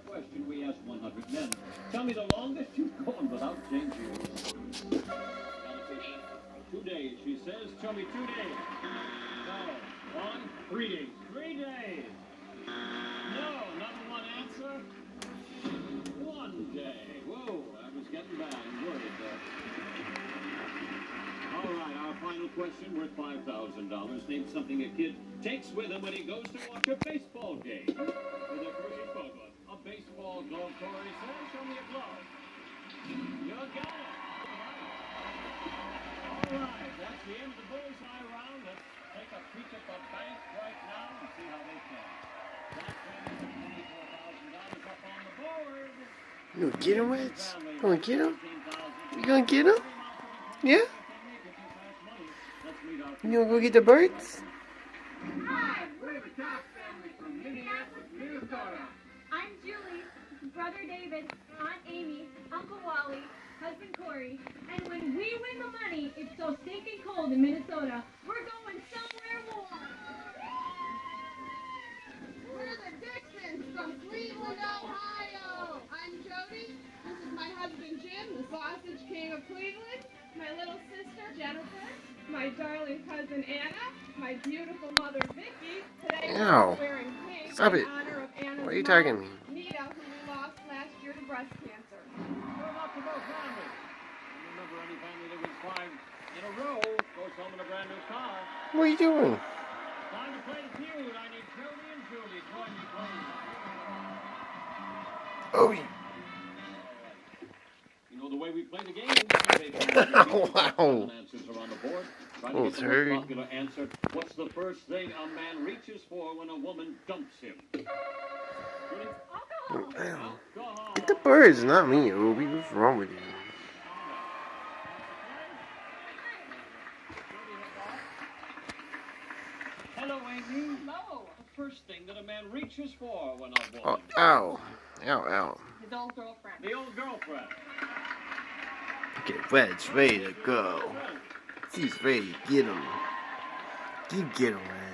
question we asked 100 men. Tell me the longest you've gone without changing. 2 days, she says. Tell me 2 days. No. 1, 3 days. 3 days. No. Number one answer. 1 day. Whoa, I was getting bad and worried there. All right, our final question worth $5,000. Name something a kid takes with him when he goes to watch a baseball game. With a first glove. A baseball glove, Corey says. Show me a glove. You got it. All right, that's the end of the bullseye round. Let's take a peek at the bank right now and see how they can. That's $24,000 up on the board. You gonna get him, Reds? You gonna get him? You gonna get him? Yeah? You gonna go get the birds? Hi, we're the Top family from Minneapolis, Minnesota. I'm Julie, brother David, Aunt Amy, Uncle Wally, husband Corey, and when we win the money, it's so stinking cold in Minnesota, we're going somewhere warm. We're the Dixons from Cleveland, Ohio. I'm Jody. This is my husband Jim, the Sausage King of Cleveland. My little sister Jennifer. My darling cousin Anna. My beautiful mother Vicky. Today Ow. we're wearing pink Stop in it. honor of Anna's What are you mom, talking to me? Nita, who we lost last year to breast cancer. What about the both families? Remember any family that wins 5 in a row goes home in a brand new car. What are you doing? Time to play the feud. I need Jody and Julie. Join me, please. Oh, yeah. You know the way we play the game. Wow. Answers are on the board. Try to Oh, get the third. most popular answer. What's the first thing a man reaches for when a woman dumps him? Julie? Alcohol. Alcohol. Get the birds, not me, Ruby. What's wrong with you? Hello, Amy. Hello. The first thing that a man reaches for when a Oh, woman ow. Ow, ow. His old girlfriend. The old girlfriend. Get Red's ready to go. He's ready to get him. You get him, Red.